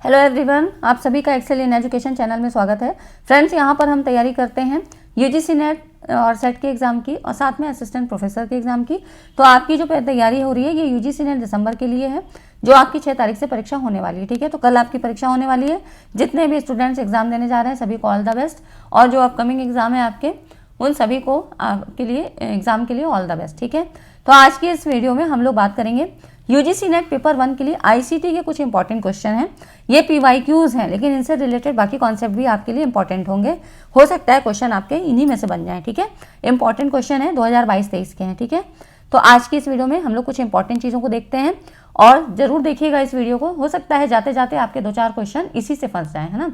Hello everyone, आप सभी का एक्सेल इन एजुकेशन चैनल में स्वागत है। फ्रेंड्स, यहाँ पर हम तैयारी करते हैं यूजीसी नेट और सेट के एग्ज़ाम की और साथ में असिस्टेंट प्रोफेसर के एग्ज़ाम की। तो आपकी जो तैयारी हो रही है ये यूजीसी नेट दिसंबर के लिए है, जो आपकी 6 तारीख से परीक्षा होने वाली है। ठीक है, तो कल आपकी परीक्षा होने वाली है। जितने भी स्टूडेंट्स एग्ज़ाम देने जा रहे हैं सभी को ऑल द बेस्ट, और जो अपकमिंग एग्ज़ाम है आपके उन सभी को आपके लिए एग्ज़ाम के लिए ऑल द बेस्ट। ठीक है, तो आज की इस वीडियो में हम लोग बात करेंगे यूजीसी नेट पेपर 1 के लिए आईसीटी के कुछ इंपॉर्टेंट क्वेश्चन हैं। ये पीवाईक्यूज हैं, लेकिन इनसे रिलेटेड बाकी कॉन्सेप्ट भी आपके लिए इंपॉर्टेंट होंगे। हो सकता है क्वेश्चन आपके इन्हीं में से बन जाए। ठीक है, इंपॉर्टेंट क्वेश्चन है 2022-23 के हैं। ठीक है, तो आज की इस वीडियो में हम लोग कुछ इंपॉर्टेंट चीज़ों को देखते हैं और जरूर देखिएगा इस वीडियो को। हो सकता है जाते जाते आपके 2-4 क्वेश्चन इसी से फंस जाए, है ना।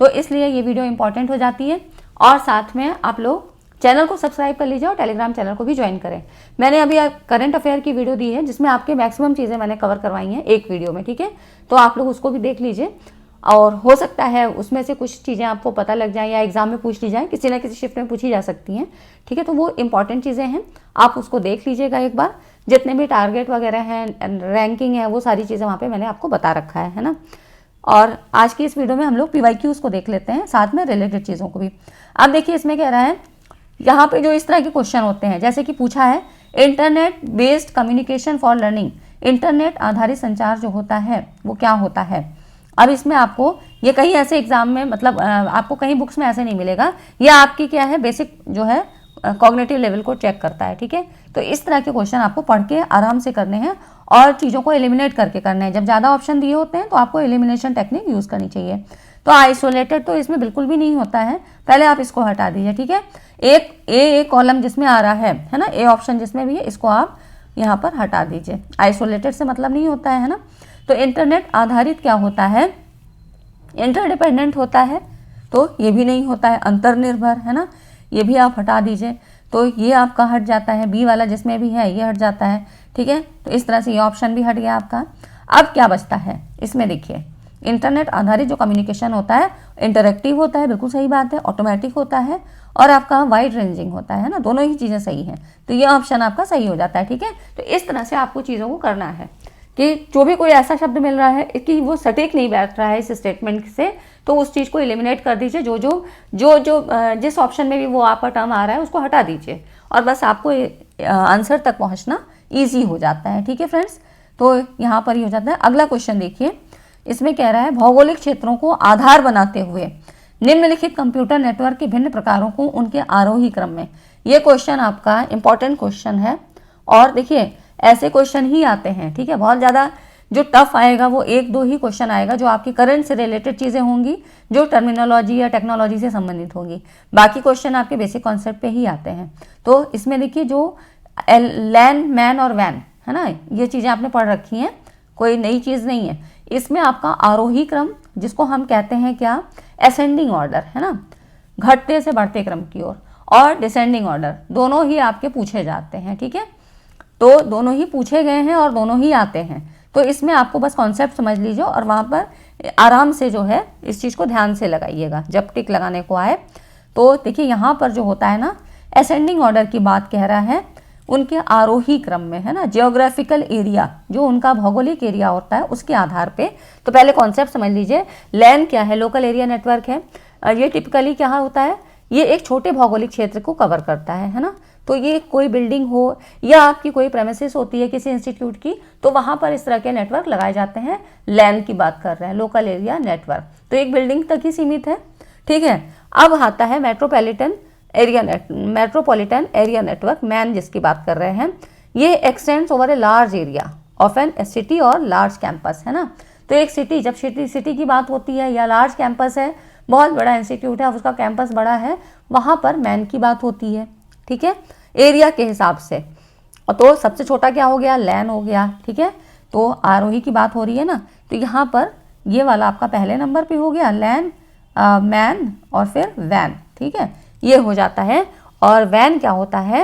तो इसलिए ये वीडियो इंपॉर्टेंट हो जाती है। और साथ में आप लोग चैनल को सब्सक्राइब कर लीजिए और टेलीग्राम चैनल को भी ज्वाइन करें। मैंने अभी करंट अफेयर की वीडियो दी है जिसमें आपके मैक्सिमम चीज़ें मैंने कवर करवाई हैं एक वीडियो में। ठीक है, तो आप लोग उसको भी देख लीजिए और हो सकता है उसमें से कुछ चीज़ें आपको पता लग जाए या एग्जाम में पूछ ली जाए, किसी ना किसी शिफ्ट में पूछी जा सकती हैं। ठीक है, तो वो इंपॉर्टेंट चीज़ें हैं, आप उसको देख लीजिएगा एक बार। जितने भी टारगेट वगैरह हैं, रैंकिंग है, वो सारी चीज़ें वहाँ पर मैंने आपको बता रखा है ना। और आज की इस वीडियो में हम लोग पीवाईक्यूज को देख लेते हैं, साथ में रिलेटेड चीज़ों को भी। अब देखिए इसमें कह रहा है, यहाँ पे जो इस तरह के क्वेश्चन होते हैं, जैसे कि पूछा है internet based communication for learning, internet आधारित संचार जो होता है वो क्या होता है। अब इसमें आपको ये कहीं ऐसे एग्जाम में मतलब आपको कहीं बुक्स में ऐसे नहीं मिलेगा। ये आपकी क्या है, बेसिक जो है कॉग्निटिव लेवल को चेक करता है। ठीक है, तो इस तरह के क्वेश्चन आपको पढ़ के आराम से करने हैं और चीज़ों को एलिमिनेट करके करने हैं। जब ज़्यादा ऑप्शन दिए होते हैं तो आपको एलिमिनेशन टेक्निक यूज़ करनी चाहिए। तो आइसोलेटेड तो इसमें बिल्कुल भी नहीं होता है, पहले आप इसको हटा दीजिए। ठीक है, एक कॉलम जिसमें आ रहा है ना, ए ऑप्शन जिसमें भी है, इसको आप यहाँ पर हटा दीजिए। आइसोलेटेड से मतलब नहीं होता है ना। तो इंटरनेट आधारित क्या होता है, इंटरडिपेंडेंट होता है, तो ये भी नहीं होता है। अंतर्निर्भर है ना, ये भी आप हटा दीजिए, तो ये आपका हट जाता है। बी वाला जिसमें भी है ये हट जाता है। ठीक है, तो इस तरह से ये ऑप्शन भी हट गया आपका। अब क्या बचता है इसमें, देखिए इंटरनेट आधारित जो कम्युनिकेशन होता है इंटरेक्टिव होता है, बिल्कुल सही बात है, ऑटोमेटिक होता है और आपका वाइड रेंजिंग होता है ना, दोनों ही चीज़ें सही हैं। तो ये ऑप्शन आपका सही हो जाता है। ठीक है, तो इस तरह से आपको चीज़ों को करना है कि जो भी कोई ऐसा शब्द मिल रहा है कि वो सटीक नहीं बैठ रहा है इस स्टेटमेंट से, तो उस चीज़ को एलिमिनेट कर दीजिए। जो जिस ऑप्शन में भी वो आपका टर्म आ रहा है उसको हटा दीजिए और बस आपको आंसर तक पहुँचना ईजी हो जाता है। ठीक है फ्रेंड्स, तो यहाँ पर ही हो जाता है। अगला क्वेश्चन देखिए, इसमें कह रहा है भौगोलिक क्षेत्रों को आधार बनाते हुए निम्नलिखित कंप्यूटर नेटवर्क के भिन्न प्रकारों को उनके आरोही क्रम में। ये क्वेश्चन आपका इंपॉर्टेंट क्वेश्चन है और देखिए ऐसे क्वेश्चन ही आते हैं। ठीक है, बहुत ज़्यादा जो टफ आएगा वो 1-2 ही क्वेश्चन आएगा जो आपकी करंट से रिलेटेड चीज़ें होंगी, जो टर्मिनोलॉजी या टेक्नोलॉजी से संबंधित होंगी। बाकी क्वेश्चन आपके बेसिक कॉन्सेप्ट पे ही आते हैं। तो इसमें देखिए जो लैन, मैन और वैन है ना, ये चीज़ें आपने पढ़ रखी हैं, कोई नई चीज़ नहीं है। इसमें आपका आरोही क्रम, जिसको हम कहते हैं क्या, असेंडिंग ऑर्डर है ना, घटते से बढ़ते क्रम की ओर, और डिसेंडिंग ऑर्डर, दोनों ही आपके पूछे जाते हैं। ठीक है, तो दोनों ही पूछे गए हैं और दोनों ही आते हैं। तो इसमें आपको बस कॉन्सेप्ट समझ लीजिए और वहाँ पर आराम से जो है इस चीज़ को ध्यान से लगाइएगा जब टिक लगाने को आए। तो देखिए यहाँ पर जो होता है ना, असेंडिंग ऑर्डर की बात कह रहा है, उनके आरोही क्रम में है ना, जियोग्राफिकल एरिया जो उनका भौगोलिक एरिया होता है उसके आधार पे। तो पहले कॉन्सेप्ट समझ लीजिए। लैन क्या है, लोकल एरिया नेटवर्क है। ये टिपिकली क्या होता है, ये एक छोटे भौगोलिक क्षेत्र को कवर करता है ना। तो ये कोई बिल्डिंग हो या आपकी कोई प्रेमिसेस होती है किसी इंस्टीट्यूट की, तो वहाँ पर इस तरह के नेटवर्क लगाए जाते हैं। लैन की बात कर रहे हैं, लोकल एरिया नेटवर्क, तो एक बिल्डिंग तक ही सीमित है। ठीक है, अब आता है मेट्रोपॉलिटन एरिया नेटवर्क, मैन जिसकी बात कर रहे हैं। ये extends over a large area of an city और लार्ज कैंपस है ना। तो एक सिटी, जब सिटी की बात होती है या लार्ज कैंपस है, बहुत बड़ा इंस्टीट्यूट है, उसका कैंपस बड़ा है, वहाँ पर मैन की बात होती है। ठीक है, एरिया के हिसाब से। और तो सबसे छोटा क्या हो गया, लैन हो गया। ठीक है, तो आरोही की बात हो रही है ना, तो यहाँ पर ये वाला आपका पहले नंबर पे हो गया, लैन, मैन और फिर वैन। ठीक है, ये हो जाता है। और वैन क्या होता है,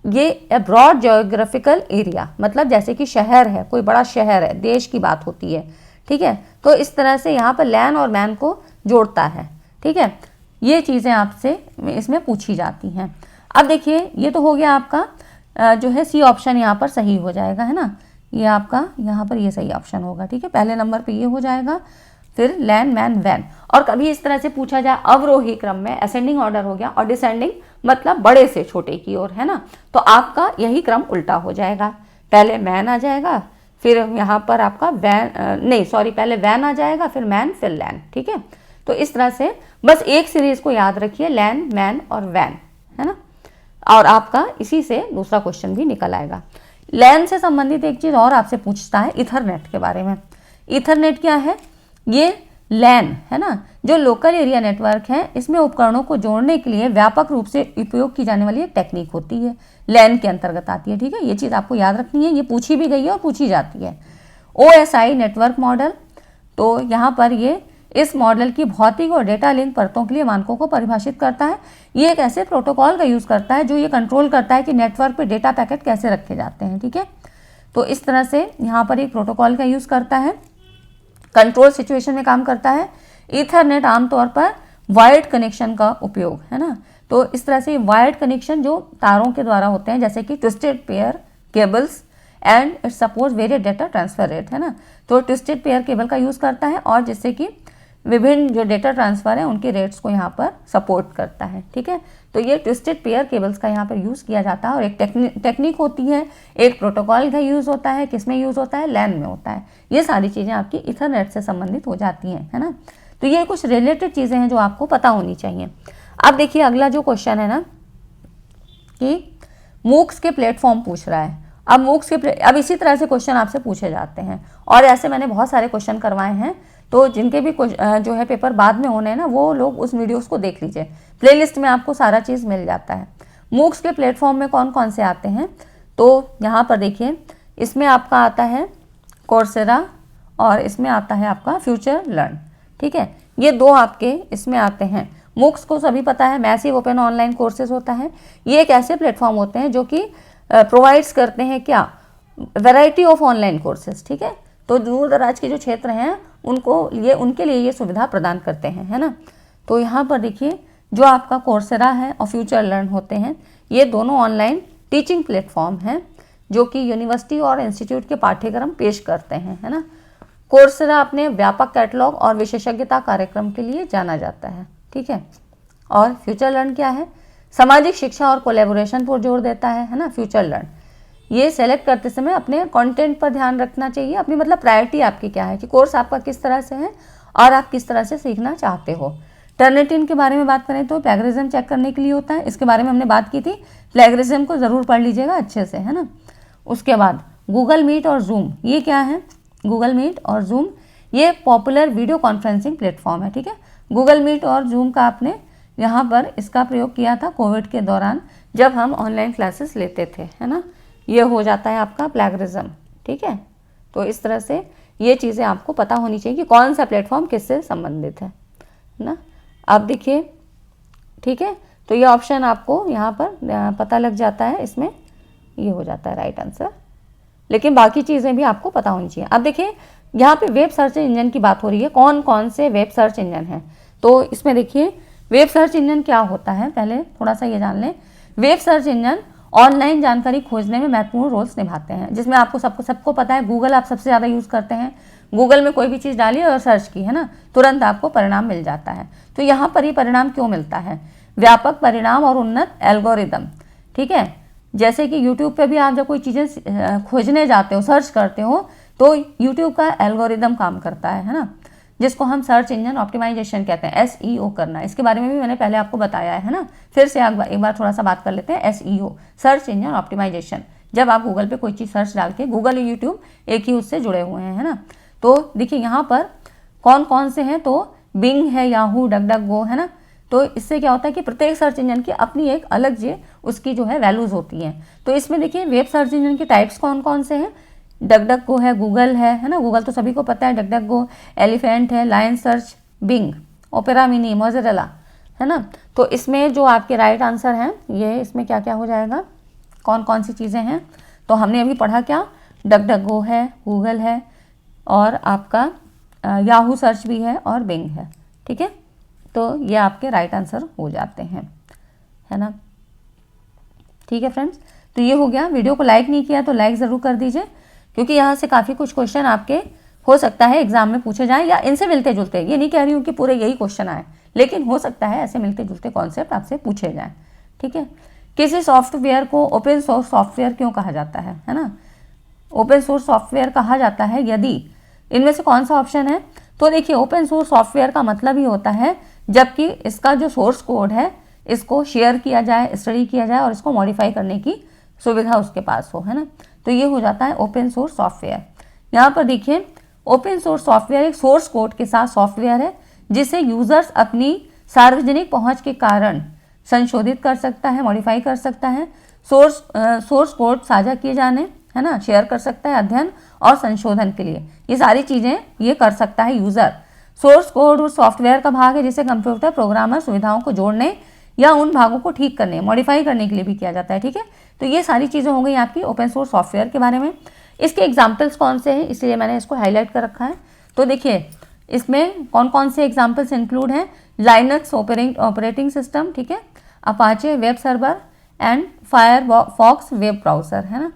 ये ब्रॉड जियोग्राफिकल एरिया, मतलब जैसे कि शहर है, कोई बड़ा शहर है, देश की बात होती है। ठीक है, तो इस तरह से यहाँ पर लैन और मैन को जोड़ता है। ठीक है, ये चीज़ें आपसे इसमें पूछी जाती हैं। अब देखिए ये तो हो गया आपका जो है सी ऑप्शन यहाँ पर सही हो जाएगा है ना, ये आपका यहाँ पर ये सही ऑप्शन होगा। ठीक है, पहले नंबर पे ये हो जाएगा। फिर लैन, मैन, वैन। और कभी इस तरह से पूछा जाए अवरोही क्रम में, असेंडिंग ऑर्डर हो गया, और डिसेंडिंग मतलब बड़े से छोटे की ओर, है ना, तो आपका यही क्रम उल्टा हो जाएगा। पहले मैन आ जाएगा, फिर यहाँ पर आपका वैन, नहीं सॉरी, पहले वैन आ जाएगा, फिर मैन, फिर लैन। ठीक है, तो इस तरह से बस एक सीरीज को याद रखिए, लैन, मैन और वैन, है ना, और आपका इसी से दूसरा क्वेश्चन भी निकल आएगा। लैन से संबंधित एक चीज और आपसे पूछता है, इथरनेट के बारे में। इथरनेट क्या है? ये लैन है ना, जो लोकल एरिया नेटवर्क है, इसमें उपकरणों को जोड़ने के लिए व्यापक रूप से उपयोग की जाने वाली एक टेक्निक होती है, लैन के अंतर्गत आती है। ठीक है, ये चीज़ आपको याद रखनी है, ये पूछी भी गई है और पूछी जाती है। OSI नेटवर्क मॉडल, तो यहाँ पर ये इस मॉडल की भौतिक और डेटा लिंक परतों के लिए मानकों को परिभाषित करता है। ये एक ऐसे प्रोटोकॉल का यूज़ करता है जो ये कंट्रोल करता है कि नेटवर्क पे डेटा पैकेट कैसे रखे जाते हैं। ठीक है, तो इस तरह से यहाँ पर एक प्रोटोकॉल का यूज़ करता है, कंट्रोल सिचुएशन में काम करता है। ईथरनेट आमतौर पर वायर्ड कनेक्शन का उपयोग, है ना, तो इस तरह से वायर्ड कनेक्शन जो तारों के द्वारा होते हैं, जैसे कि twisted pair cables and it support various data transfer rate, है ना, तो ट्विस्टेड पेयर केबल का यूज़ करता है और जिससे कि विभिन्न जो डेटा ट्रांसफ़र है उनके रेट्स को यहाँ पर सपोर्ट करता है। ठीक है, तो ये ट्विस्टेड पेयर केबल्स का यहाँ पर यूज़ किया जाता है और एक टेक्निक होती है, एक प्रोटोकॉल का यूज़ होता है, किस में यूज़ होता है, लैन में होता है। ये सारी चीज़ें आपकी इथरनेट से संबंधित हो जाती हैं, है ना, तो ये कुछ रिलेटेड चीज़ें हैं जो आपको पता होनी चाहिए। अब देखिए अगला जो क्वेश्चन है ना, कि मूक्स के प्लेटफॉर्म पूछ रहा है। अब मूक्स के अब इसी तरह से क्वेश्चन आपसे पूछे जाते हैं और ऐसे मैंने बहुत सारे क्वेश्चन करवाए हैं, तो जिनके भी जो है पेपर बाद में होने हैं ना, वो लोग उस वीडियोस को देख लीजिए, प्लेलिस्ट में आपको सारा चीज़ मिल जाता है। मूक्स के प्लेटफॉर्म में कौन कौन से आते हैं, तो यहाँ पर देखिए, इसमें आपका आता है कोर्सेरा और इसमें आता है आपका फ्यूचर लर्न। ठीक है, ये दो आपके इसमें आते हैं। मूक्स को सभी पता है, मैसिव ओपन ऑनलाइन कोर्सेज होता है। ये एक ऐसे प्लेटफॉर्म होते हैं जो कि प्रोवाइड्स करते हैं क्या, वैरायटी ऑफ ऑनलाइन कोर्सेज। ठीक है, तो दूर दराज के जो क्षेत्र हैं उनके लिए ये सुविधा प्रदान करते हैं, है ना। तो यहाँ पर देखिए, जो आपका कोर्सेरा है और फ्यूचर लर्न होते हैं, ये दोनों ऑनलाइन टीचिंग प्लेटफॉर्म हैं जो कि यूनिवर्सिटी और इंस्टीट्यूट के पाठ्यक्रम पेश करते हैं, है ना। कोर्सेरा अपने व्यापक कैटलॉग और विशेषज्ञता कार्यक्रम के लिए जाना जाता है। ठीक है, और फ्यूचर लर्न क्या है, सामाजिक शिक्षा और कोलैबोरेशन पर जोर देता है ना। फ्यूचर लर्न ये सेलेक्ट करते समय अपने कंटेंट पर ध्यान रखना चाहिए, अपनी मतलब प्रायोरिटी आपकी क्या है, कि कोर्स आपका किस तरह से है और आप किस तरह से सीखना चाहते हो। टर्निटिन के बारे में बात करें तो प्लेगरिज्म चेक करने के लिए होता है, इसके बारे में हमने बात की थी, प्लेगरिज्म को ज़रूर पढ़ लीजिएगा अच्छे से, है ना। उसके बाद गूगल मीट और जूम, ये क्या है, गूगल मीट और जूम ये पॉपुलर वीडियो कॉन्फ्रेंसिंग प्लेटफॉर्म है। ठीक है, गूगल मीट और जूम का आपने यहाँ पर इसका प्रयोग किया था कोविड के दौरान, जब हम ऑनलाइन क्लासेस लेते थे, है ना। ये हो जाता है आपका प्लेगरिज्म। ठीक है, तो इस तरह से ये चीज़ें आपको पता होनी चाहिए कि कौन सा प्लेटफॉर्म किससे संबंधित है ना। अब देखिए, ठीक है, तो ये ऑप्शन आपको यहाँ पर पता लग जाता है, इसमें ये हो जाता है राइट आंसर, लेकिन बाकी चीज़ें भी आपको पता होनी चाहिए। अब देखिए, यहाँ पे वेब सर्च इंजन की बात हो रही है, कौन कौन से वेब सर्च इंजन हैं, तो इसमें देखिए वेब सर्च इंजन क्या होता है, पहले थोड़ा सा ये जान लें। वेब सर्च इंजन ऑनलाइन जानकारी खोजने में महत्वपूर्ण रोल्स निभाते हैं, जिसमें आपको सबको पता है, गूगल आप सबसे ज़्यादा यूज़ करते हैं। गूगल में कोई भी चीज़ डाली और सर्च की, है ना, तुरंत आपको परिणाम मिल जाता है। तो यहाँ पर ये परिणाम क्यों मिलता है, व्यापक परिणाम और उन्नत एल्गोरिदम। ठीक है, जैसे कि यूट्यूब पे भी आप जब कोई चीज़ें खोजने जाते हो, सर्च करते हो, तो यूट्यूब का एल्गोरिदम काम करता है ना, जिसको हम सर्च इंजन ऑप्टिमाइजेशन कहते हैं, SEO करना। इसके बारे में भी मैंने पहले आपको बताया है ना, फिर से एक बार थोड़ा सा बात कर लेते हैं। SEO सर्च इंजन ऑप्टिमाइजेशन, जब आप गूगल पे कोई चीज़ सर्च डाल के, गूगल और यूट्यूब एक ही उससे जुड़े हुए हैं, है ना। तो देखिए यहाँ पर कौन कौन से हैं, तो बिंग है, याहू, डकडकगो, है ना। तो इससे क्या होता है कि प्रत्येक सर्च इंजन की अपनी एक अलग उसकी जो है वैल्यूज़ होती हैं। तो इसमें देखिए वेब सर्च इंजन के टाइप्स कौन कौन से हैं, डकडकगो है, गूगल है ना, गूगल तो सभी को पता है, डकडकगो, एलिफेंट है, lion search, Bing, Opera Mini, mozzarella, है ना। तो इसमें जो आपके राइट आंसर हैं, ये इसमें क्या क्या हो जाएगा, कौन कौन सी चीज़ें हैं, तो हमने अभी पढ़ा क्या, डकडकगो है, गूगल है, और आपका याहू सर्च भी है और बिंग है। ठीक है, तो ये आपके राइट आंसर हो जाते हैं, है ना। ठीक है फ्रेंड्स, तो ये हो गया। वीडियो को लाइक नहीं किया तो लाइक ज़रूर कर दीजिए, क्योंकि यहाँ से काफ़ी कुछ क्वेश्चन आपके हो सकता है एग्जाम में पूछे जाए, या इनसे मिलते जुलते, ये नहीं कह रही हूँ कि पूरे यही क्वेश्चन आए, लेकिन हो सकता है ऐसे मिलते जुलते कॉन्सेप्ट आपसे पूछे जाएं। ठीक है, किसी सॉफ्टवेयर को ओपन सोर्स सॉफ्टवेयर क्यों कहा जाता है ना? ओपन सोर्स सॉफ्टवेयर कहा जाता है यदि इनमें से कौन सा ऑप्शन है? तो देखिए, ओपन सोर्स सॉफ्टवेयर का मतलब ही होता है जबकि इसका जो सोर्स कोड है इसको शेयर किया जाए, स्टडी किया जाए और इसको मॉडिफाई करने की सुविधा उसके पास हो, है ना? तो ये हो जाता है ओपन सोर्स सॉफ्टवेयर। यहाँ पर देखिए, ओपन सोर्स सॉफ्टवेयर एक सोर्स कोड के साथ सॉफ्टवेयर है जिसे यूजर्स अपनी सार्वजनिक पहुंच के कारण संशोधित कर सकता है, मॉडिफाई कर सकता है। सोर्स कोड साझा किए जाने, है ना, शेयर कर सकता है अध्ययन और संशोधन के लिए, ये सारी चीज़ें ये कर सकता है यूज़र। सोर्स कोड उस सॉफ्टवेयर का भाग है जिसे कंप्यूटर प्रोग्रामर सुविधाओं को जोड़ने या उन भागों को ठीक करने, मॉडिफाई करने के लिए भी किया जाता है। ठीक है, तो ये सारी चीज़ें हो गई आपकी ओपन सोर्स सॉफ्टवेयर के बारे में। इसके एग्जाम्पल्स कौन से हैं, इसलिए मैंने इसको हाईलाइट कर रखा है। तो देखिए, इसमें कौन कौन से एग्जाम्पल्स इंक्लूड हैं? लाइनक्स ऑपरेटिंग सिस्टम, ठीक है, Apache web server and Firefox web browser, है ना?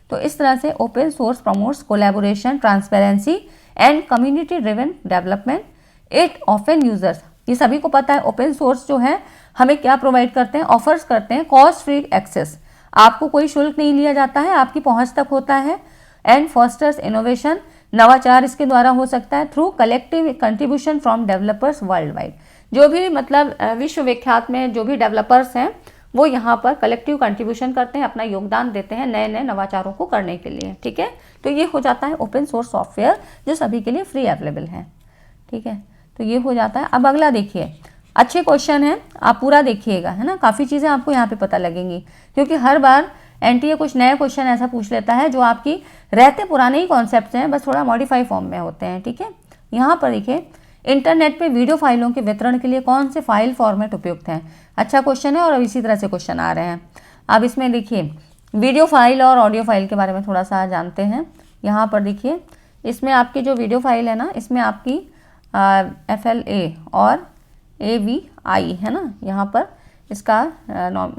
तो इस तरह से open source promotes collaboration, transparency and community driven development. It often users, ये सभी को पता है ओपन सोर्स जो है हमें क्या प्रोवाइड करते हैं, ऑफर्स करते हैं कॉस्ट फ्री एक्सेस, आपको कोई शुल्क नहीं लिया जाता है, आपकी पहुंच तक होता है। एंड फॉस्टर्स इनोवेशन, नवाचार इसके द्वारा हो सकता है through collective contribution from developers world wide. जो भी मतलब विश्व विख्यात में जो भी डेवलपर्स हैं वो यहाँ पर कलेक्टिव कंट्रीब्यूशन करते हैं, अपना योगदान देते हैं नए नए नवाचारों को करने के लिए। ठीक है, तो ये हो जाता है ओपन सोर्स सॉफ्टवेयर जो सभी के लिए फ्री अवेलेबल है। ठीक है, तो ये हो जाता है। अब अगला देखिए, अच्छे क्वेश्चन है, आप पूरा देखिएगा, है ना? काफ़ी चीज़ें आपको यहाँ पे पता लगेंगी, क्योंकि हर बार एनटीए कुछ नए क्वेश्चन ऐसा पूछ लेता है जो आपकी रहते पुराने ही कॉन्सेप्ट हैं, बस थोड़ा मॉडिफाई फॉर्म में होते हैं। ठीक है, यहाँ पर देखिए, इंटरनेट पे वीडियो फाइलों के वितरण के लिए कौन से फाइल फॉर्मेट उपयुक्त हैं? अच्छा क्वेश्चन है और अब इसी तरह से क्वेश्चन आ रहे हैं। अब इसमें देखिए, वीडियो फाइल और ऑडियो फाइल के बारे में थोड़ा सा जानते हैं। यहाँ पर देखिए, इसमें आपकी जो वीडियो फाइल है ना, इसमें आपकी FLA और AVI है ना, यहाँ पर इसका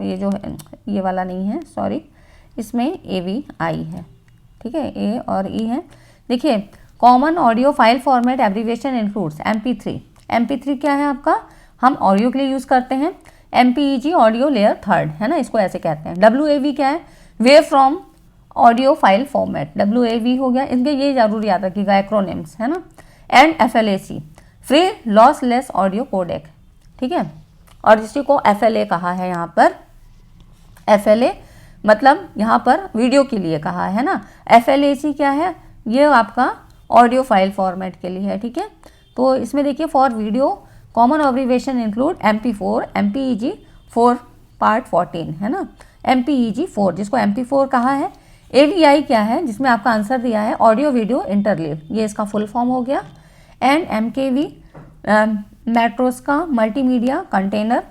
ये जो है, ये वाला नहीं है, सॉरी, इसमें AVI है। ठीक है, A और E है। देखिए, common audio file format abbreviation includes MP3। MP3 क्या है आपका? हम ऑडियो के लिए यूज़ करते हैं। MPEG ऑडियो लेयर थर्ड, है ना, इसको ऐसे कहते हैं। WAV क्या है? Wave from audio file format, WAV हो गया। इनके ये जरूर याद रखिएगा एक्रोनिम्स, है ना। And FLAC free lossless audio codec, ठीक है, और जिसको को FLA कहा है यहाँ पर। FLA मतलब यहाँ पर वीडियो के लिए कहा है ना। FLAC क्या है? ये आपका ऑडियो फाइल फॉर्मेट के लिए है। ठीक है, तो इसमें देखिए, for video common abbreviation include MP4, MPEG 4 part 14, है ना, MPEG 4 जिसको MP4 कहा है। AVI क्या है? जिसमें आपका आंसर दिया है ऑडियो वीडियो इंटरलीव, ये इसका फुल फॉर्म हो गया। And MKV Matroska multimedia container.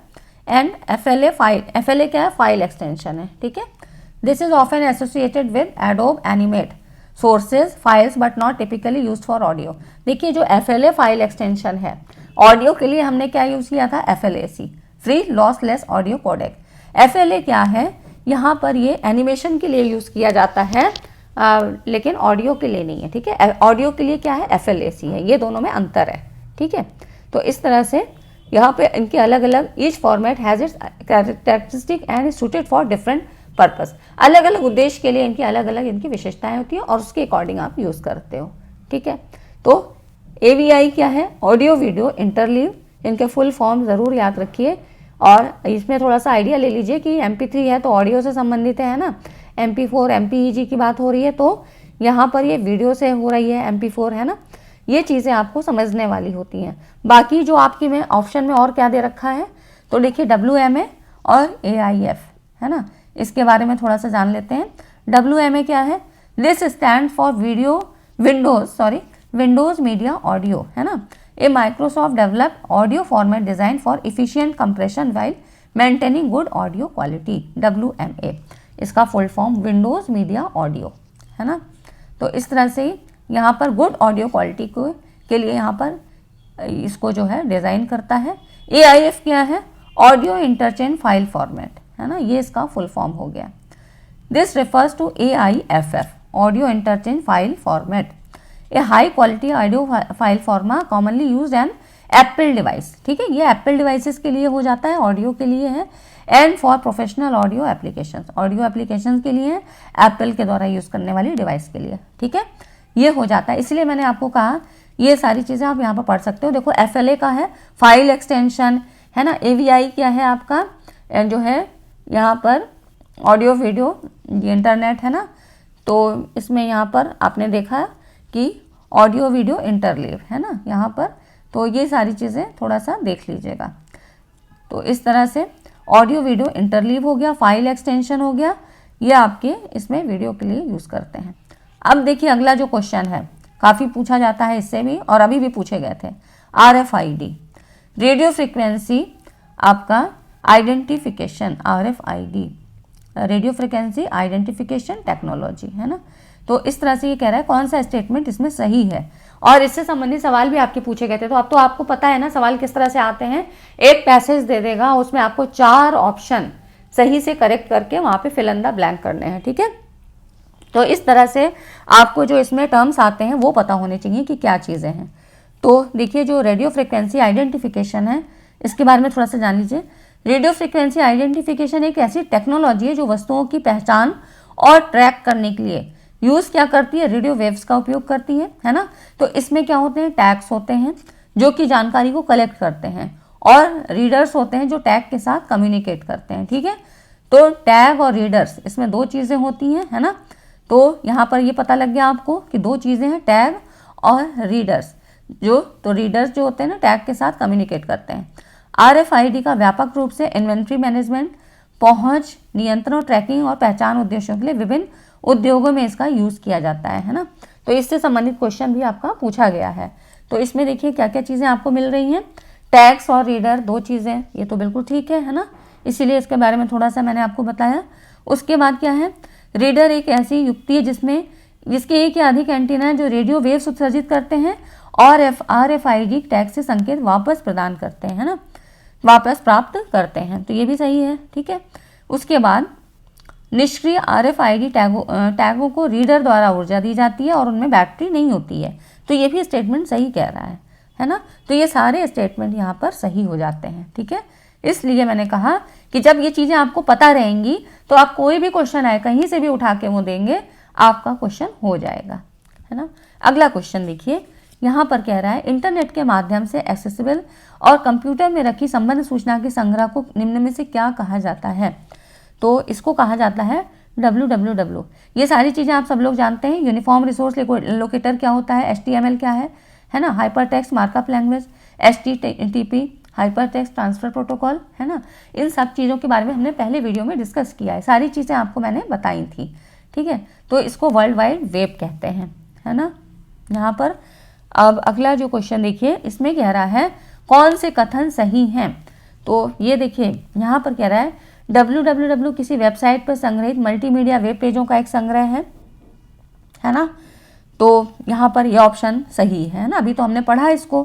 And FLA file, FLA क्या है? फाइल एक्सटेंशन है। ठीक है, this is often associated with Adobe animate sources files but not typically used for audio. देखिए, जो FLA फाइल एक्सटेंशन है ऑडियो के लिए हमने क्या यूज़ किया था? FLAC free lossless audio codec. FLA क्या है? यहाँ पर ये एनिमेशन के लिए यूज़ किया जाता है, लेकिन ऑडियो के लिए नहीं है। ठीक है, ऑडियो के लिए क्या है? FLAC है। ये दोनों में अंतर है। ठीक है, तो इस तरह से यहाँ पे इनके अलग अलग, each format has its characteristic and suited for different purpose. अलग अलग उद्देश्य के लिए इनकी अलग अलग इनकी विशेषताएं होती हैं और उसके अकॉर्डिंग आप यूज़ करते हो। ठीक है, तो AVI क्या है? Audio video interleave. इनके फुल फॉर्म ज़रूर याद रखिए और इसमें थोड़ा सा आइडिया ले लीजिए कि MP3 है तो ऑडियो से संबंधित है ना, MP4 MPEG की बात हो रही है तो यहाँ पर ये वीडियो से हो रही है, MP4 है ना। ये चीज़ें आपको समझने वाली होती हैं। बाकी जो आपकी में ऑप्शन में और क्या दे रखा है, तो देखिए WMA और AIF, है ना, इसके बारे में थोड़ा सा जान लेते हैं। WMA क्या है? This stand for Windows media audio, है ना। ए Microsoft develop audio format design for efficient compression while maintaining good audio quality, WMA इसका full form Windows media audio, है ना। तो इस तरह से यहाँ पर गुड ऑडियो क्वालिटी के लिए यहाँ पर इसको जो है डिज़ाइन करता है। AIF क्या है? ऑडियो इंटरचेंज फाइल फॉर्मेट, है ना, ये इसका फुल फॉर्म हो गया। This refers to AIFF audio interchange file format. A high quality audio file format commonly used in Apple device. ठीक है, ये एप्पल डिवाइसेस के लिए हो जाता है, ऑडियो के लिए है, and for professional audio applications, audio applications के लिए एप्पल के द्वारा यूज़ करने वाली डिवाइस के लिए। ठीक है, ये हो जाता है, इसलिए मैंने आपको कहा ये सारी चीज़ें आप यहाँ पर पढ़ सकते हो। देखो FLA का है फाइल एक्सटेंशन, है ना, AVI क्या है आपका जो है यहाँ पर ऑडियो वीडियो इंटरनेट, है ना, तो इसमें यहाँ पर आपने देखा कि ऑडियो वीडियो इंटरलीव, है ना यहाँ पर, तो ये सारी चीज़ें थोड़ा सा देख लीजिएगा। तो इस तरह से ऑडियो वीडियो इंटरलीव हो गया, फाइल एक्सटेंशन हो गया, ये आपके इसमें वीडियो के लिए यूज़ करते हैं। अब देखिए अगला जो क्वेश्चन है, काफ़ी पूछा जाता है इससे भी और अभी भी पूछे गए थे, RFID, रेडियो फ्रिक्वेंसी आपका identification, RFID, radio frequency identification technology, है ना। तो इस तरह से ये कह रहा है कौन सा स्टेटमेंट इसमें सही है, और इससे संबंधित सवाल भी आपके पूछे गए थे। तो अब तो आपको पता है ना सवाल किस तरह से आते हैं, एक पैसेज दे देगा, उसमें आपको 4 ऑप्शन सही से करेक्ट करके वहाँ पे फिल इन द ब्लैंक करने हैं। ठीक है, तो इस तरह से आपको जो इसमें टर्म्स आते हैं वो पता होने चाहिए कि क्या चीज़ें हैं। तो देखिए जो रेडियो फ्रिक्वेंसी आइडेंटिफिकेशन है, इसके बारे में थोड़ा सा जान लीजिए। रेडियो फ्रिक्वेंसी आइडेंटिफिकेशन एक ऐसी टेक्नोलॉजी है जो वस्तुओं की पहचान और ट्रैक करने के लिए यूज़ क्या करती है, रेडियो वेव्स का उपयोग करती है ना। तो इसमें क्या होते हैं, टैग्स होते हैं जो कि जानकारी को कलेक्ट करते हैं, और रीडर्स होते हैं जो टैग के साथ कम्युनिकेट करते हैं। ठीक है, तो टैग और रीडर्स, इसमें 2 चीज़ें होती हैं, है ना। तो यहाँ पर ये पता लग गया आपको कि 2 चीज़ें हैं, टैग और रीडर्स, तो रीडर्स जो होते हैं ना टैग के साथ कम्युनिकेट करते हैं। RFID का व्यापक रूप से इन्वेंट्री मैनेजमेंट, पहुंच नियंत्रण, ट्रैकिंग और पहचान उद्देश्यों के लिए विभिन्न उद्योगों में इसका यूज़ किया जाता है ना। तो इससे संबंधित क्वेश्चन भी आपका पूछा गया है। तो इसमें देखिए क्या क्या चीज़ें आपको मिल रही हैं, टैग्स और रीडर 2 चीज़ें, ये तो बिल्कुल ठीक है ना, इसीलिए इसके बारे में थोड़ा सा मैंने आपको बताया। उसके बाद क्या है, रीडर एक ऐसी युक्ति है जिसके एक या अधिक एंटीना है जो रेडियो वेव्स उत्सर्जित करते हैं और RFID टैग से संकेत वापस प्रदान करते हैं ना, वापस प्राप्त करते हैं। तो ये भी सही है। ठीक है, उसके बाद निष्क्रिय RFID टैगों को रीडर द्वारा ऊर्जा दी जाती है और उनमें बैटरी नहीं होती है। तो ये भी स्टेटमेंट सही कह रहा है ना। तो ये सारे स्टेटमेंट यहाँ पर सही हो जाते हैं। ठीक है, इसलिए मैंने कहा कि जब ये चीज़ें आपको पता रहेंगी तो आप कोई भी क्वेश्चन आए कहीं से भी उठा के वो देंगे, आपका क्वेश्चन हो जाएगा, है ना। अगला क्वेश्चन देखिए, यहाँ पर कह रहा है इंटरनेट के माध्यम से एक्सेसिबल और कंप्यूटर में रखी संबंध सूचना के संग्रह को निम्न में से क्या कहा जाता है। तो इसको कहा जाता है WWW। ये सारी चीज़ें आप सब लोग जानते हैं। यूनिफॉर्म रिसोर्स लोकेटर क्या होता है, HTML क्या है ना, hyper text markup language, HTTP hyper text transfer protocol, है ना। इन सब चीज़ों के बारे में हमने पहले वीडियो में डिस्कस किया है, सारी चीज़ें आपको मैंने बताई थी। ठीक है, तो इसको वर्ल्ड वाइड वेब कहते हैं, है ना। यहाँ पर अब अगला जो क्वेश्चन देखिए, इसमें कह रहा है कौन से कथन सही हैं। तो ये देखिए यहाँ पर कह रहा है WWW किसी वेबसाइट पर संग्रहित मल्टीमीडिया वेब पेजों का एक संग्रह है ना। तो यहाँ पर यह ऑप्शन सही है ना, अभी तो हमने पढ़ा इसको।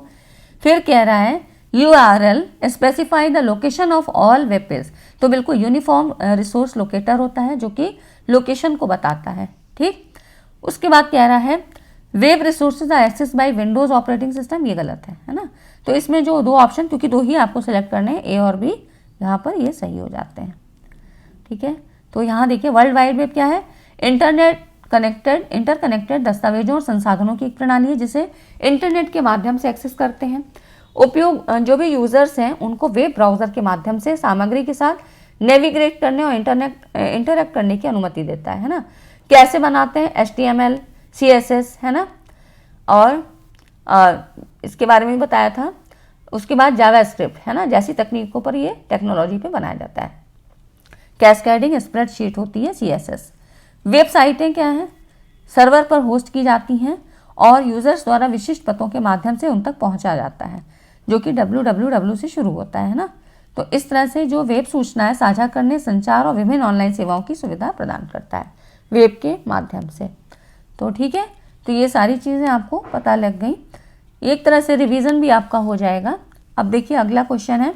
फिर कह रहा है URL specify the location of all web page. तो बिल्कुल यूनिफॉर्म रिसोर्स लोकेटर होता है जो कि लोकेशन को बताता है। ठीक, उसके बाद कह रहा है web resources are access by Windows operating system, ये गलत है ना। तो इसमें जो 2 ऑप्शन, क्योंकि 2 ही आपको सेलेक्ट करने हैं, A और B, यहाँ पर ये सही हो जाते हैं। ठीक है, तो यहाँ देखिए वर्ल्ड वाइड वेब क्या है, इंटरकनेक्टेड दस्तावेजों और संसाधनों की एक प्रणाली है जिसे इंटरनेट के माध्यम से एक्सेस करते हैं। उपयोग जो भी यूजर्स हैं उनको वेब ब्राउजर के माध्यम से सामग्री के साथ नेविगेट करने और इंटरैक्ट करने की अनुमति देता है ना। कैसे बनाते हैं, HTML CSS, है ना, और इसके बारे में भी बताया था। उसके बाद जावास्क्रिप्ट, है ना, जैसी तकनीकों पर ये टेक्नोलॉजी पे बनाया जाता है। कैस्केडिंग स्प्रेडशीट होती है CSS। वेबसाइटें क्या हैं, सर्वर पर होस्ट की जाती हैं और यूजर्स द्वारा विशिष्ट पतों के माध्यम से उन तक पहुंचा जाता है, जो कि WWW से शुरू होता है ना। तो इस तरह से जो वेब सूचनाएं साझा करने, संचार और विभिन्न ऑनलाइन सेवाओं की सुविधा प्रदान करता है वेब के माध्यम से। तो ठीक है, तो ये सारी चीज़ें आपको पता लग गई, एक तरह से रिवीजन भी आपका हो जाएगा। अब देखिए अगला क्वेश्चन है,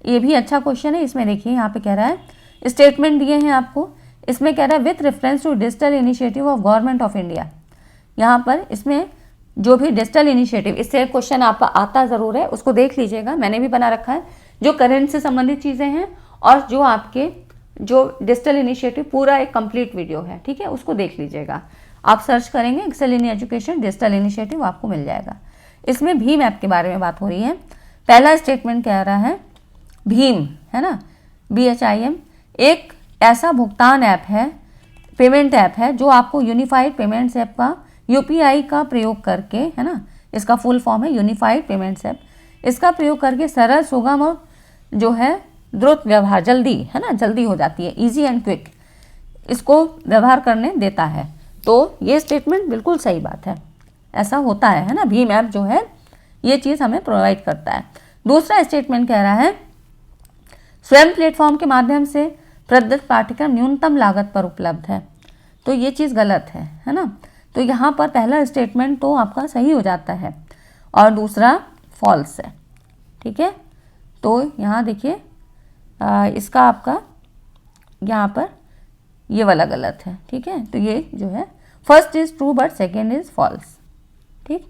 ये भी अच्छा क्वेश्चन है। इसमें देखिए यहाँ पे कह रहा है स्टेटमेंट दिए हैं आपको, इसमें कह रहा है with reference to digital initiative of government of India. यहाँ पर इसमें जो भी डिजिटल इनिशिएटिव, इससे क्वेश्चन आपका आता ज़रूर है, उसको देख लीजिएगा, मैंने भी बना रखा है, जो करंट से संबंधित चीज़ें हैं और जो आपके जो डिजिटल इनिशिएटिव पूरा एक कंप्लीट वीडियो है, ठीक है, उसको देख लीजिएगा। आप सर्च करेंगे Excel in education digital initiative, आपको मिल जाएगा। इसमें भीम ऐप के बारे में बात हो रही है। पहला स्टेटमेंट कह रहा है भीम, है ना, BHIM एक ऐसा भुगतान ऐप है, पेमेंट ऐप है जो आपको यूनिफाइड पेमेंट्स ऐप का UPI का प्रयोग करके, है ना, इसका फुल फॉर्म है यूनिफाइड पेमेंट्स ऐप, इसका प्रयोग करके सरल, सुगम और जो है द्रुत व्यवहार, जल्दी, है ना, जल्दी हो जाती है, इजी एंड क्विक, इसको व्यवहार करने देता है। तो ये स्टेटमेंट बिल्कुल सही बात है, ऐसा होता है ना, भीम ऐप जो है ये चीज़ हमें प्रोवाइड करता है। दूसरा स्टेटमेंट कह रहा है स्वयं प्लेटफॉर्म के माध्यम से प्रदत्त पाठ्यक्रम न्यूनतम लागत पर उपलब्ध है, तो ये चीज़ गलत है ना। तो यहाँ पर पहला स्टेटमेंट तो आपका सही हो जाता है और दूसरा फॉल्स है, ठीक है। तो यहाँ देखिए इसका आपका यहाँ पर ये वाला गलत है, ठीक है। तो ये जो है first is true but second is false, ठीक।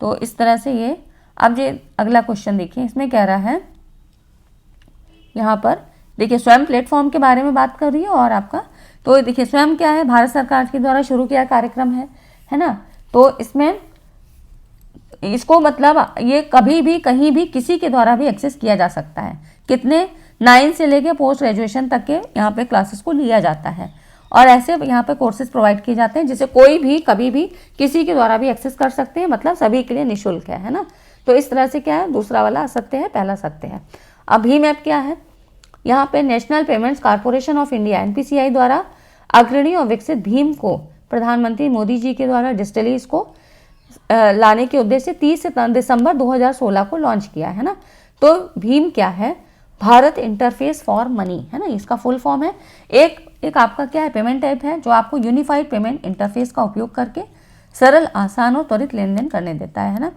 तो इस तरह से ये, अब ये अगला क्वेश्चन देखिए, इसमें कह रहा है यहाँ पर देखिए स्वयं प्लेटफॉर्म के बारे में बात कर रही है और आपका, तो देखिए स्वयं क्या है, भारत सरकार के द्वारा शुरू किया कार्यक्रम है ना। तो इसमें इसको मतलब ये कभी भी कहीं भी किसी के द्वारा भी एक्सेस किया जा सकता है। कितने 9 से लेके पोस्ट ग्रेजुएशन तक के यहाँ पे क्लासेस को लिया जाता है और ऐसे यहाँ पे कोर्सेज प्रोवाइड किए जाते हैं जिसे कोई भी कभी भी किसी के द्वारा भी एक्सेस कर सकते हैं, मतलब सभी के लिए निःशुल्क है ना। तो इस तरह से क्या है, दूसरा वाला असत्य है, पहला सत्य है। अब भीम ऐप क्या है, यहाँ पे national payments corporation of India NPCI द्वारा अग्रणी और विकसित भीम को प्रधानमंत्री मोदी जी के द्वारा डिजिटली इसको लाने के उद्देश्य से 30 दिसंबर 2016 को लॉन्च किया है ना। तो भीम क्या है, भारत इंटरफेस फॉर मनी, है ना, इसका फुल फॉर्म है। एक आपका क्या है, पेमेंट ऐप है जो आपको यूनिफाइड पेमेंट इंटरफेस का उपयोग करके सरल, आसान और त्वरित लेन देन करने देता है ना।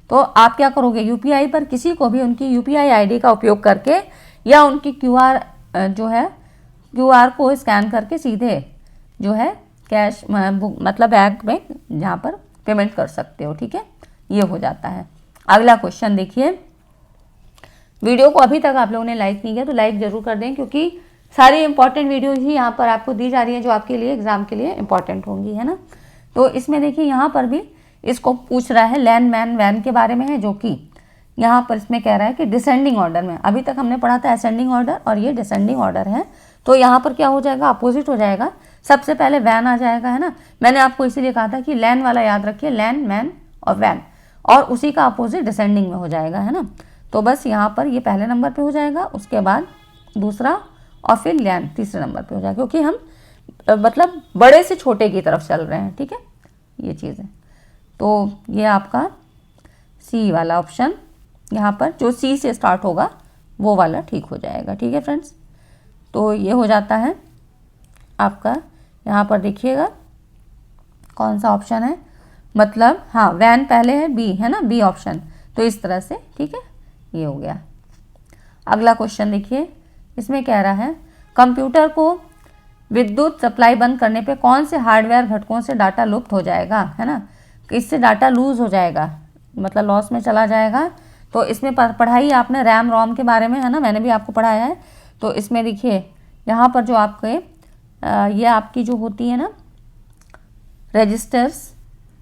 तो आप क्या करोगे, UPI पर किसी को भी उनकी UPI ID का उपयोग करके या उनकी QR जो है QR को स्कैन करके सीधे जो है कैश मतलब बैंक में जहाँ पर पेमेंट कर सकते हो, ठीक है, ये हो जाता है। अगला क्वेश्चन देखिए, वीडियो को अभी तक आप लोगों ने लाइक नहीं किया तो लाइक जरूर कर दें, क्योंकि सारी इंपॉर्टेंट वीडियो ही यहाँ पर आपको दी जा रही है जो आपके लिए एग्जाम के लिए इंपॉर्टेंट होंगी, है ना। तो इसमें देखिए यहाँ पर भी इसको पूछ रहा है लैंड मैन वैन के बारे में है, जो कि यहाँ पर इसमें कह रहा है कि डिसेंडिंग ऑर्डर में, अभी तक हमने पढ़ा था असेंडिंग ऑर्डर और ये डिसेंडिंग ऑर्डर है। तो यहाँ पर क्या हो जाएगा, अपोजिट हो जाएगा, सबसे पहले वैन आ जाएगा, है ना। मैंने आपको इसीलिए कहा था कि लैंड वाला याद रखिए, लैंड मैन और वैन, और उसी का अपोजिट डिसेंडिंग में हो जाएगा, है ना। तो बस यहाँ पर ये पहले नंबर पे हो जाएगा, उसके बाद दूसरा और फिर लैंड तीसरे नंबर पे हो जाएगा, क्योंकि हम मतलब बड़े से छोटे की तरफ चल रहे हैं, ठीक है, ये चीज़ है। तो ये आपका सी वाला ऑप्शन, यहाँ पर जो सी से स्टार्ट होगा वो वाला ठीक हो जाएगा, ठीक है फ्रेंड्स। तो ये हो जाता है आपका, यहाँ पर देखिएगा कौन सा ऑप्शन है, मतलब हाँ वैन पहले है, बी है ना, बी ऑप्शन। तो इस तरह से ठीक है, ये हो गया। अगला क्वेश्चन देखिए, इसमें कह रहा है कंप्यूटर को विद्युत सप्लाई बंद करने पे कौन से हार्डवेयर घटकों से डाटा लुप्त हो जाएगा, है ना, इससे डाटा लूज हो जाएगा, मतलब लॉस में चला जाएगा। तो इसमें पढ़ाई आपने रैम रोम के बारे में, है ना, मैंने भी आपको पढ़ाया है। तो इसमें देखिए यहाँ पर जो आपके ये आपकी जो होती है ना रजिस्टर्स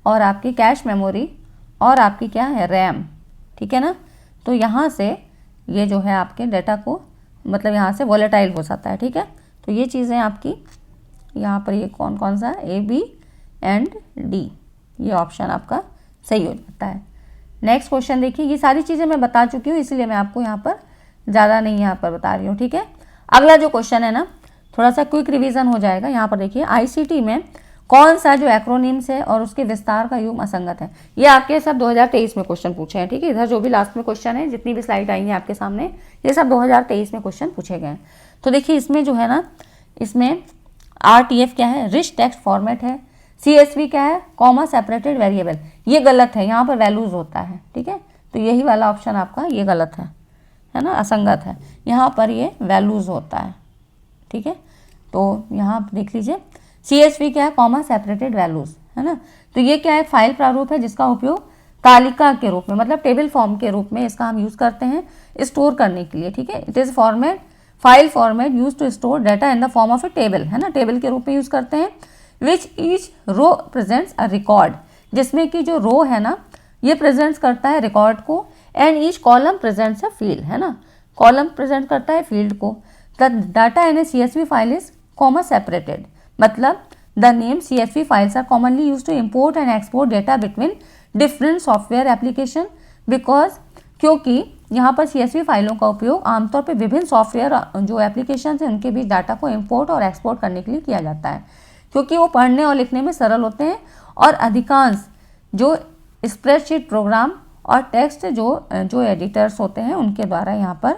और आपकी कैश मेमोरी और आपकी क्या है रैम, ठीक है ना। तो यहाँ से ये जो है आपके डाटा को मतलब यहाँ से वॉलेटाइल हो जाता है, ठीक है। तो ये चीज़ें आपकी यहाँ पर ये कौन कौन सा A, B एंड D, ये ऑप्शन आपका सही हो जाता है। नेक्स्ट क्वेश्चन देखिए, ये सारी चीज़ें मैं बता चुकी हूँ इसलिए मैं आपको यहाँ पर ज़्यादा नहीं यहाँ पर बता रही हूँ, ठीक है। अगला जो क्वेश्चन है ना थोड़ा सा क्विक रिवीजन हो जाएगा। यहाँ पर देखिए ICT में कौन सा जो एक्रोनिम्स है और उसके विस्तार का युग्म असंगत है, ये आपके सब 2023 में क्वेश्चन पूछे हैं, ठीक है। इधर जो भी लास्ट में क्वेश्चन है, जितनी भी स्लाइड आई है आपके सामने, ये सब 2023 में क्वेश्चन पूछे गए हैं। तो देखिए इसमें जो है ना, इसमें RTF क्या है, रिच टेक्स्ट फॉर्मेट है। CSV क्या है, कॉमा सेपरेटेड वेरिएबल, ये गलत है, यहाँ पर वैल्यूज होता है, ठीक है। तो यही वाला ऑप्शन आपका ये गलत है ना, असंगत है, यहाँ पर ये वैल्यूज होता है, ठीक है। तो यहाँ देख लीजिए CSV क्या है, कॉमा सेपरेटेड वैल्यूज, है ना। तो ये क्या है, फाइल प्रारूप है जिसका उपयोग तालिका के रूप में, मतलब टेबल फॉर्म के रूप में इसका हम यूज़ करते हैं स्टोर करने के लिए, ठीक है। It is format, file format use to store data in the form of a table, है ना, टेबल के रूप में यूज़ करते हैं। Which each row presents a record, जिसमें कि जो रो है ना ये प्रेजेंट्स करता है रिकॉर्ड को, and each column presents a field, है ना, कॉलम प्रेजेंट करता है फील्ड को। The data in a CSV file is comma separated, मतलब the name CSV files are commonly use to import and export data between different software application, because क्योंकि यहाँ पर CSV फाइलों का उपयोग आमतौर पे विभिन्न सॉफ्टवेयर जो एप्लीकेशन हैं उनके बीच डाटा को इंपोर्ट और एक्सपोर्ट करने के लिए किया जाता है, क्योंकि वो पढ़ने और लिखने में सरल होते हैं और अधिकांश जो स्प्रेडशीट प्रोग्राम और टेक्स्ट जो एडिटर्स होते हैं उनके द्वारा यहाँ पर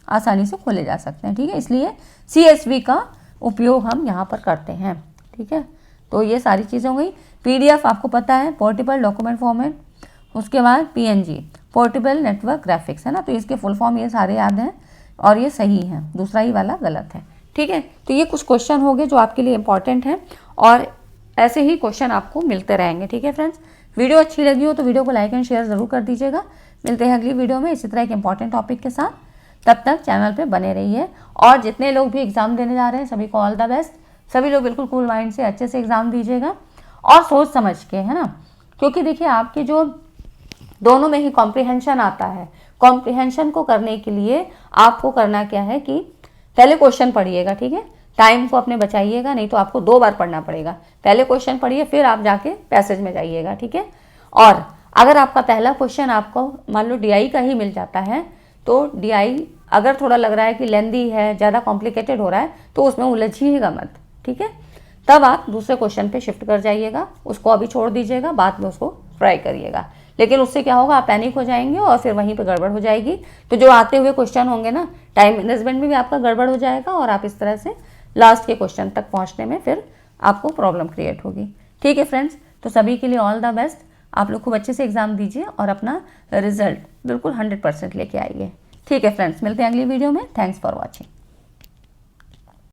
आसानी से खोले जा सकते हैं, ठीक है। इसलिए CSV का उपयोग हम यहाँ पर करते हैं, ठीक है। तो ये सारी चीज़ें हो गई। PDF आपको पता है, पोर्टेबल डॉक्यूमेंट फॉर्मेट, उसके बाद PNG, पोर्टेबल नेटवर्क ग्राफिक्स, है ना। तो इसके फुल फॉर्म ये सारे याद हैं और ये सही है, दूसरा ही वाला गलत है, ठीक है। तो ये कुछ क्वेश्चन हो गए जो आपके लिए इंपॉर्टेंट हैं और ऐसे ही क्वेश्चन आपको मिलते रहेंगे, ठीक है फ्रेंड्स। वीडियो अच्छी लगी हो तो वीडियो को लाइक एंड शेयर ज़रूर कर दीजिएगा। मिलते हैं अगली वीडियो में इसी तरह एक इंपॉर्टेंट टॉपिक के साथ, तब तक चैनल पे बने रहिए। और जितने लोग भी एग्ज़ाम देने जा रहे हैं सभी को ऑल द बेस्ट। सभी लोग बिल्कुल कूल माइंड से अच्छे से एग्ज़ाम दीजिएगा और सोच समझ के, है ना, क्योंकि देखिए आपके जो दोनों में ही कॉम्प्रिहेंशन आता है, कॉम्प्रिहेंशन को करने के लिए आपको करना क्या है कि पहले क्वेश्चन पढ़िएगा, ठीक है, टाइम को अपने बचाइएगा, नहीं तो आपको 2 बार पढ़ना पड़ेगा। पहले क्वेश्चन पढ़िए फिर आप जाके पैसेज में जाइएगा, ठीक है। और अगर आपका पहला क्वेश्चन आपको मान लो DI का ही मिल जाता है तो DI अगर थोड़ा लग रहा है कि लेंदी है, ज़्यादा कॉम्प्लिकेटेड हो रहा है तो उसमें उलझिएगा मत, ठीक है। तब आप दूसरे क्वेश्चन पे शिफ्ट कर जाइएगा, उसको अभी छोड़ दीजिएगा, बाद में उसको ट्राई करिएगा। लेकिन उससे क्या होगा, आप पैनिक हो जाएंगे और फिर वहीं पे गड़बड़ हो जाएगी। तो जो आते हुए क्वेश्चन होंगे ना, टाइम मैनेजमेंट में भी आपका गड़बड़ हो जाएगा और आप इस तरह से लास्ट के क्वेश्चन तक पहुंचने में फिर आपको प्रॉब्लम क्रिएट होगी, ठीक है फ्रेंड्स। तो सभी के लिए ऑल द बेस्ट। आप लोग खूब अच्छे से एग्जाम दीजिए और अपना रिजल्ट बिल्कुल 100% लेके आइए, ठीक है फ्रेंड्स। मिलते हैं अगली वीडियो में। Thanks for watching.